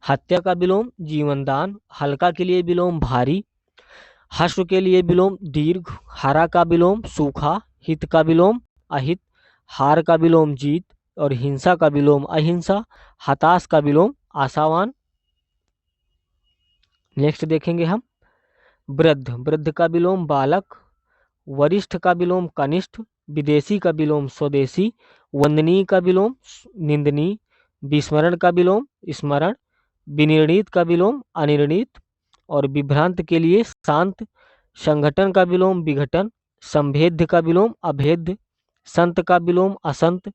हत्या का विलोम जीवनदान, हल्का के लिए विलोम भारी, हश्व के लिए विलोम दीर्घ, हरा का विलोम सूखा, हित का विलोम अहित, हार का विलोम जीत, और हिंसा का विलोम अहिंसा, हताश का विलोम आशावान। नेक्स्ट देखेंगे हम वृद्ध, वृद्ध का विलोम बालक, वरिष्ठ का विलोम कनिष्ठ, विदेशी का विलोम स्वदेशी, वंदनीय का विलोम निंदनीय, विस्मरण का विलोम स्मरण, विनिर्णित का विलोम अनिर्णित, और विभ्रांत के लिए शांत, संगठन का विलोम विघटन, संभेद्य का विलोम अभेद्य, संत का विलोम असंत,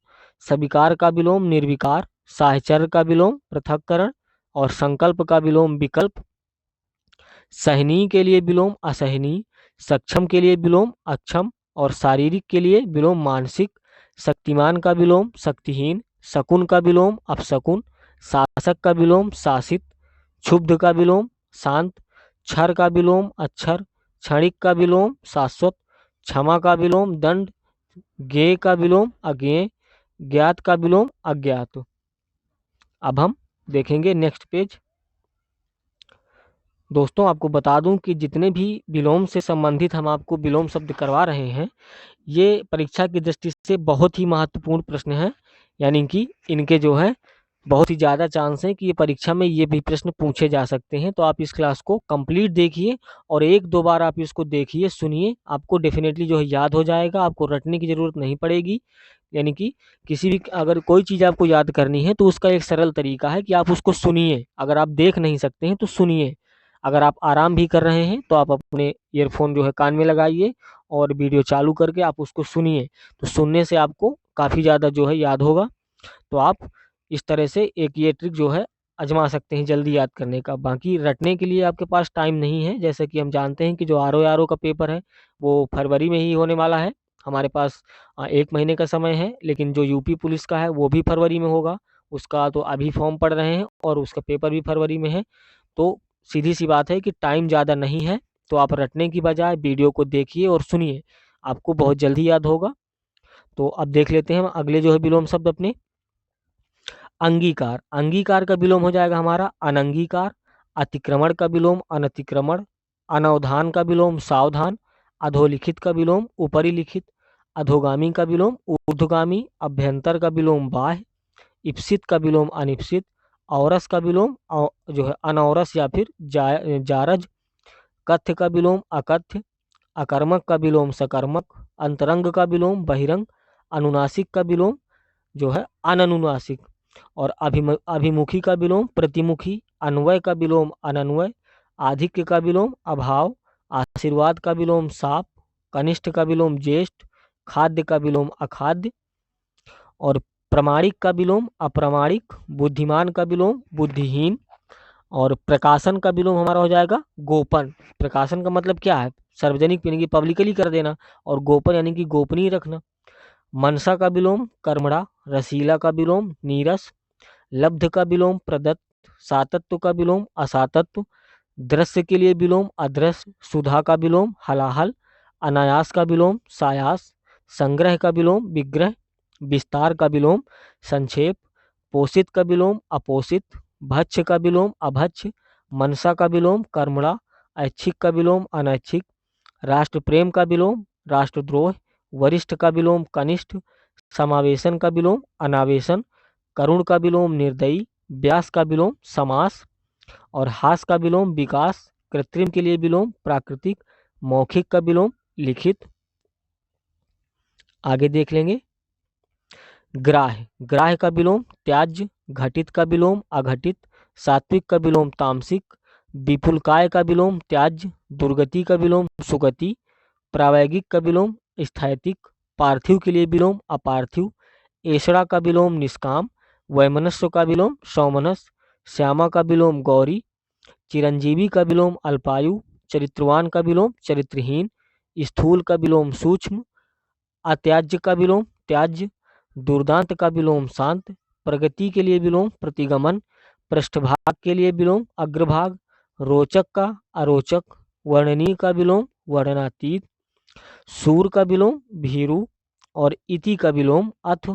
स्वीकार का विलोम निर्विकार, साहचर्य का विलोम पृथक्करण, और संकल्प का विलोम विकल्प, सहनीय के लिए विलोम असहनीय, सक्षम के लिए विलोम अक्षम, और शारीरिक के लिए विलोम मानसिक, शक्तिमान का विलोम शक्तिहीन, शकुन का विलोम अपशकुन, शासक का विलोम शासित, क्षुब्ध का विलोम शांत, क्षर का विलोम अक्षर, क्षणिक का विलोम शाश्वत, क्षमा का विलोम दंड, ज्ञेय का विलोम अज्ञेय, ज्ञात का विलोम अज्ञात। अब हम देखेंगे नेक्स्ट पेज। दोस्तों आपको बता दूं कि जितने भी विलोम से संबंधित हम आपको विलोम शब्द करवा रहे हैं, ये परीक्षा की दृष्टि से बहुत ही महत्वपूर्ण प्रश्न हैं, यानी कि इनके जो है बहुत ही ज़्यादा चांस है कि ये परीक्षा में ये भी प्रश्न पूछे जा सकते हैं। तो आप इस क्लास को कंप्लीट देखिए और एक दो बार आप इसको देखिए सुनिए, आपको डेफिनेटली जो है याद हो जाएगा, आपको रटने की ज़रूरत नहीं पड़ेगी। यानी कि किसी भी अगर कोई चीज़ आपको याद करनी है तो उसका एक सरल तरीका है कि आप उसको सुनिए। अगर आप देख नहीं सकते हैं तो सुनिए, अगर आप आराम भी कर रहे हैं तो आप अपने ईयरफोन जो है कान में लगाइए और वीडियो चालू करके आप उसको सुनिए। तो सुनने से आपको काफ़ी ज़्यादा जो है याद होगा। तो आप इस तरह से एक ये ट्रिक जो है आजमा सकते हैं जल्दी याद करने का। बाकी रटने के लिए आपके पास टाइम नहीं है, जैसे कि हम जानते हैं कि जो आर का पेपर है वो फरवरी में ही होने वाला है। हमारे पास 1 महीने का समय है, लेकिन जो यूपी पुलिस का है वो भी फरवरी में होगा। उसका तो अभी फॉर्म पड़ रहे हैं और उसका पेपर भी फरवरी में है। तो सीधी सी बात है कि टाइम ज़्यादा नहीं है, तो आप रटने की बजाय वीडियो को देखिए और सुनिए, आपको बहुत जल्दी याद होगा। तो अब देख लेते हैं हम अगले जो है विलोम शब्द अपने। अंगीकार, अंगीकार का विलोम हो जाएगा हमारा अनंगीकार, अतिक्रमण का विलोम अनतिक्रमण, अनवधान का विलोम सावधान, अधोलिखित का विलोम ऊपरी लिखित, अधोगामी का विलोम ऊर्ध्वगामी, अभ्यंतर का विलोम बाह्य, इप्सित का विलोम अनिप्सित, औरस का विलोम जो है अनौरस या फिर जारज, कथ्य का विलोम अकथ्य, अकर्मक का विलोम सकर्मक, अंतरंग का विलोम बहिरंग, अनुनासिक का विलोम जो है अननुनासिक, और अभिमुखी का विलोम प्रतिमुखी, अन्वय का विलोम अनन्वय, आधिक्य का विलोम अभाव, आशीर्वाद का विलोम साप, कनिष्ठ का विलोम ज्येष्ठ, खाद्य का विलोम अखाद्य, और प्रमाणिक का विलोम अप्रमाणिक, बुद्धिमान का विलोम बुद्धिहीन, और प्रकाशन का विलोम हमारा हो जाएगा गोपन। प्रकाशन का मतलब क्या है? सार्वजनिक यानी कि पब्लिकली कर देना, और गोपन यानी कि गोपनीय रखना। मनसा का विलोम कर्मणा, रसीला का विलोम नीरस, लब्ध का विलोम प्रदत्त, सातत्व का विलोम असातत्व, दृश्य के लिए विलोम अदृश्य, सुधा का विलोम हलाहल, अनायास का विलोम सायास, संग्रह का विलोम विग्रह, विस्तार का विलोम संक्षेप, पोषित का विलोम अपोषित, भक्ष्य का विलोम अभक्ष्य, मनसा का विलोम कर्मणा, ऐच्छिक का विलोम अनैच्छिक, राष्ट्र प्रेम का विलोम राष्ट्रद्रोह, वरिष्ठ का विलोम कनिष्ठ, समावेशन का विलोम अनावेशन, करुण का विलोम निर्दयी, व्यास का विलोम समास, और हास का विलोम विकास, कृत्रिम के लिए विलोम प्राकृतिक, मौखिक का विलोम लिखित। आगे देख लेंगे। ग्राह्य, ग्राह्य का विलोम त्याज्य, घटित का विलोम अघटित, सात्विक का विलोम तामसिक, विपुलकाय का विलोम त्याज्य, दुर्गति का विलोम सुगति, प्रावैगिक का विलोम स्थैतिक, पार्थिव के लिए विलोम अपार्थिव, एषणा का विलोम निष्काम, वैमनस्य का विलोम सौमनस, श्यामा का विलोम गौरी, चिरंजीवी का विलोम अल्पायु, चरित्रवान का विलोम चरित्रहीन, स्थूल का विलोम सूक्ष्म, अत्याज्य का विलोम त्याज्य, दुर्दांत का विलोम शांत, प्रगति के लिए विलोम प्रतिगमन, पृष्ठभाग के लिए विलोम अग्रभाग, रोचक का अरोचक, वर्णनीय का विलोम वर्णनातीत, सूर का विलोम भीरु, और इति का विलोम अथ,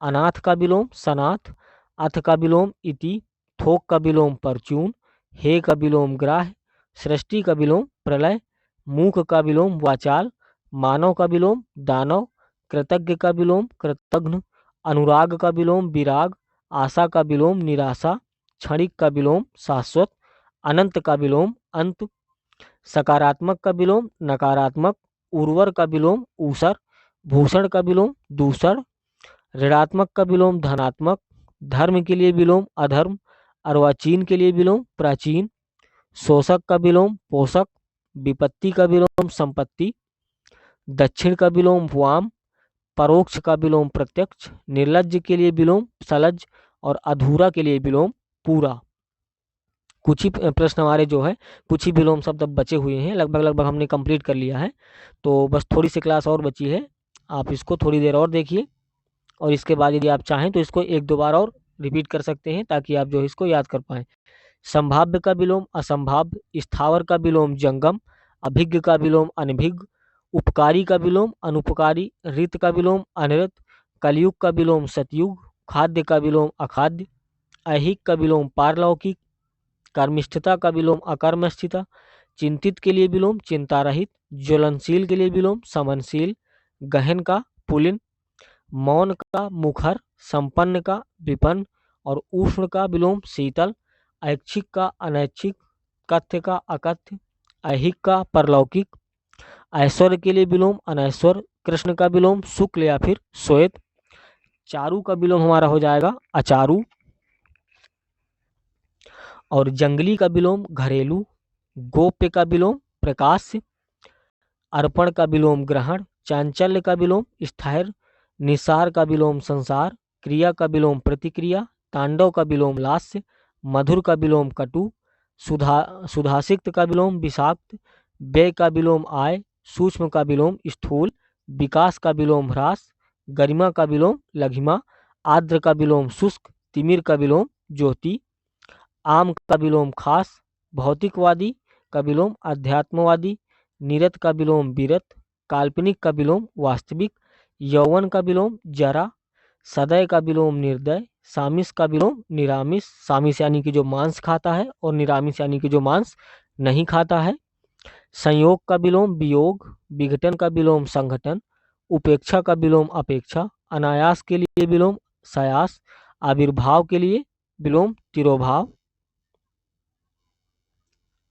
अनाथ का विलोम सनाथ, अथ का विलोम इति, थोक का विलोम परचून, हे का विलोम ग्राह्य, सृष्टि का विलोम प्रलय, मूक का विलोम वाचाल, मानव का विलोम दानव, कृतज्ञ का विलोम कृतघ्न, अनुराग का विलोम विराग, आशा का विलोम निराशा, क्षणिक का विलोम शाश्वत, अनंत का विलोम अंत, सकारात्मक का विलोम नकारात्मक, उर्वर का विलोम ऊसर, भूषण का विलोम दूसर, ऋणात्मक का विलोम धनात्मक, धर्म के लिए विलोम अधर्म, अर्वाचीन के लिए विलोम प्राचीन, शोषक का विलोम पोषक, विपत्ति का विलोम संपत्ति, दक्षिण का विलोम वाम, परोक्ष का विलोम प्रत्यक्ष, निर्लज्ज के लिए विलोम सलज्ज, और अधूरा के लिए विलोम पूरा। कुछ ही प्रश्न हमारे जो है कुछ ही विलोम शब्द अब बचे हुए हैं, लगभग लगभग हमने कंप्लीट कर लिया है। तो बस थोड़ी सी क्लास और बची है, आप इसको थोड़ी देर और देखिए, और इसके बाद यदि आप चाहें तो इसको एक दो बार और रिपीट कर सकते हैं, ताकि आप जो है इसको याद कर पाएँ। संभाव्य का विलोम असंभाव्य, स्थावर का विलोम जंगम, अभिज्ञ का विलोम अनभिज्ञ, उपकारी का विलोम अनुपकारी, ऋत का विलोम अनृत, कलयुग का विलोम सतयुग, खाद्य का विलोम अखाद्य, ऐहिक का विलोम पारलौकिक, कर्मिष्ठता का विलोम अकर्मष्ठता, चिंतित के लिए विलोम चिंता रहित, ज्वलनशील के लिए विलोम समनशील, गहन का पुलिन, मौन का मुखर, संपन्न का विपन्न, और उष्ण का विलोम शीतल, ऐच्छिक का अनैच्छिक, कथ्य का अकथ्य, ऐहिक का परलौकिक, ऐश्वर्य के लिए विलोम अनैश्वर, कृष्ण का विलोम शुक्ल या फिर श्वेत, चारु का विलोम हमारा हो जाएगा अचारु, और जंगली का विलोम घरेलू, गोप्य का विलोम प्रकाश्य, अर्पण का विलोम ग्रहण, चांचल्य का विलोम स्थिर, निसार का विलोम संसार, क्रिया का विलोम प्रतिक्रिया, तांडव का विलोम लास्य, मधुर का विलोम कटु, सुधासिक्त का विलोम विषाक्त, व्यय का विलोम आय, सूक्ष्म का विलोम स्थूल, विकास का विलोम ह्रास, गरिमा का विलोम लघिमा, आर्द्र का विलोम शुष्क, तिमिर का विलोम ज्योति, आम का विलोम खास, भौतिकवादी का विलोम अध्यात्मवादी, निरत का विलोम विरत, काल्पनिक का विलोम वास्तविक, यौवन का विलोम जरा, सदय का विलोम निर्दय, सामिस का विलोम निरामिस, सामिस यानी कि जो मांस खाता है, और निरामिस यानी कि जो मांस नहीं खाता है, संयोग का विलोम वियोग, विघटन का विलोम संघटन, उपेक्षा का विलोम अपेक्षा, अनायास के लिए विलोम सयास, आविर्भाव के लिए विलोम तिरोभाव।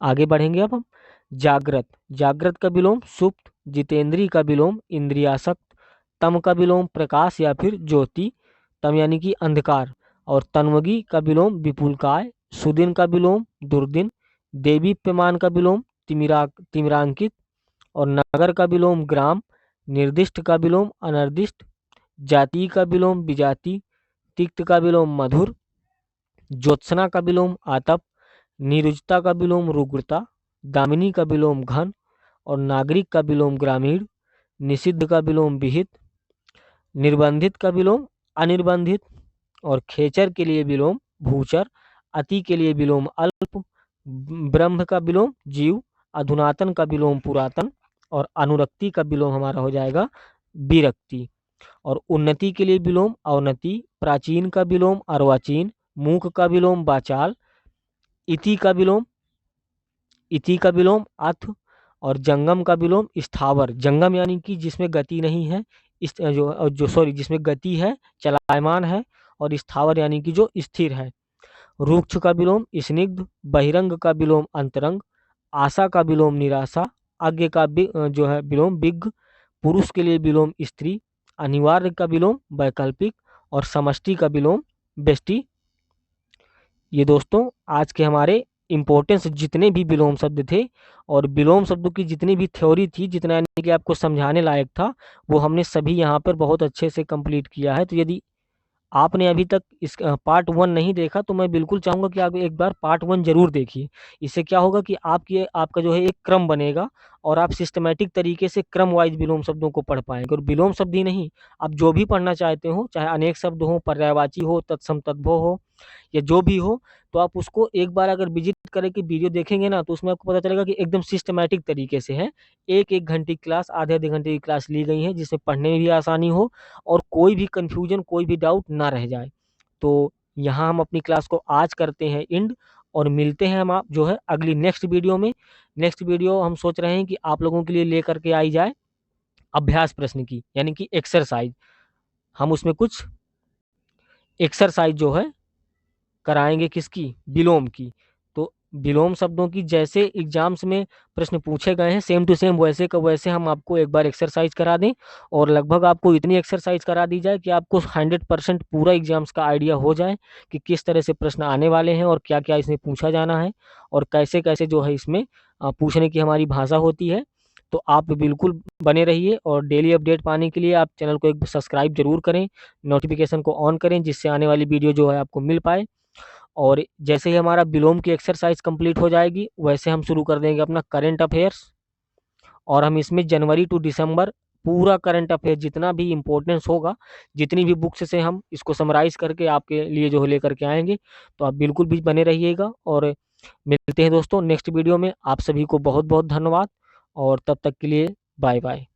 आगे बढ़ेंगे अब हम। जागृत, जागृत का विलोम सुप्त, जितेंद्रीय का विलोम इंद्रियासक्त, तम का विलोम प्रकाश या फिर ज्योति, तम यानी कि अंधकार, और तन्वगी का विलोम विपुलकाय, सुदिन का विलोम दुर्दिन, देवीप्यमान का विलोम तिमिरांकित, और नगर का विलोम ग्राम, निर्दिष्ट का विलोम अनिर्दिष्ट, जाति का विलोम विजाति, तिक्त का विलोम मधुर, ज्योत्सना का विलोम आतप, नीरुजता का विलोम रुग्रता, दामिनी का विलोम घन और नागरिक का विलोम ग्रामीण, निषिद्ध का विलोम विहित, निर्बंधित का विलोम अनिर्बंधित और खेचर के लिए विलोम भूचर, अति के लिए विलोम अल्प, ब्रह्म का विलोम जीव, अधुनातन का विलोम पुरातन और अनुरक्ति का विलोम हमारा हो जाएगा विरक्ति। और उन्नति के लिए विलोम अवनति, प्राचीन का विलोम अर्वाचीन, मूक का विलोम वाचाल, इति का विलोम अथ और जंगम का विलोम स्थावर। जंगम यानी कि जिसमें गति नहीं है, इस जिसमें गति है, चलायमान है, और स्थावर यानी कि जो स्थिर है। रुक्ष का विलोम स्निग्ध, बहिरंग का विलोम अंतरंग, आशा का विलोम निराशा, आज्ञ का जो है विलोम विज्ञ, पुरुष के लिए विलोम स्त्री, अनिवार्य का विलोम वैकल्पिक और समष्टि का विलोम बेष्टि। ये दोस्तों आज के हमारे इम्पोर्टेंस जितने भी विलोम शब्द थे और विलोम शब्दों की जितनी भी थ्योरी थी, जितना यानी कि आपको समझाने लायक था, वो हमने सभी यहाँ पर बहुत अच्छे से कंप्लीट किया है। तो यदि आपने अभी तक इस पार्ट 1 नहीं देखा तो मैं बिल्कुल चाहूंगा कि आप एक बार पार्ट 1 जरूर देखिए। इससे क्या होगा कि आपका जो है एक क्रम बनेगा और आप सिस्टमेटिक तरीके से क्रम वाइज विलोम शब्दों को पढ़ पाएंगे। और विलोम शब्द ही नहीं, आप जो भी पढ़ना चाहते हो, चाहे अनेक शब्द हो, पर्यायवाची हो, तत्सम तद्भव हो या जो भी हो, तो आप उसको एक बार अगर विजिट करके वीडियो देखेंगे ना, तो उसमें आपको पता चलेगा कि एकदम सिस्टमेटिक तरीके से है। एक घंटे की क्लास, आधे घंटे की क्लास ली गई है, जिसमें पढ़ने में भी आसानी हो और कोई भी कंफ्यूजन, कोई भी डाउट ना रह जाए। तो यहाँ हम अपनी क्लास को आज करते हैं एंड और मिलते हैं हम आप जो है अगली नेक्स्ट वीडियो में। नेक्स्ट वीडियो हम सोच रहे हैं कि आप लोगों के लिए लेकर के आई जाए अभ्यास प्रश्न की, यानी कि एक्सरसाइज। हम उसमें कुछ एक्सरसाइज जो है कराएंगे, किसकी? विलोम की। तो विलोम शब्दों की जैसे एग्जाम्स में प्रश्न पूछे गए हैं सेम टू सेम वैसे का वैसे हम आपको एक बार एक्सरसाइज करा दें और लगभग आपको इतनी एक्सरसाइज करा दी जाए कि आपको 100% पूरा एग्जाम्स का आइडिया हो जाए कि किस तरह से प्रश्न आने वाले हैं और क्या क्या इसमें पूछा जाना है और कैसे कैसे जो है इसमें पूछने की हमारी भाषा होती है। तो आप बिल्कुल बने रहिए और डेली अपडेट पाने के लिए आप चैनल को एक सब्सक्राइब जरूर करें, नोटिफिकेशन को ऑन करें, जिससे आने वाली वीडियो जो है आपको मिल पाए। और जैसे ही हमारा विलोम की एक्सरसाइज कंप्लीट हो जाएगी वैसे हम शुरू कर देंगे अपना करंट अफेयर्स। और हम इसमें जनवरी टू दिसंबर पूरा करंट अफेयर जितना भी इम्पोर्टेंस होगा, जितनी भी बुक्स से हम इसको समराइज करके आपके लिए जो है लेकर के आएंगे। तो आप बिल्कुल भी बने रहिएगा और मिलते हैं दोस्तों नेक्स्ट वीडियो में। आप सभी को बहुत बहुत धन्यवाद और तब तक के लिए बाय बाय।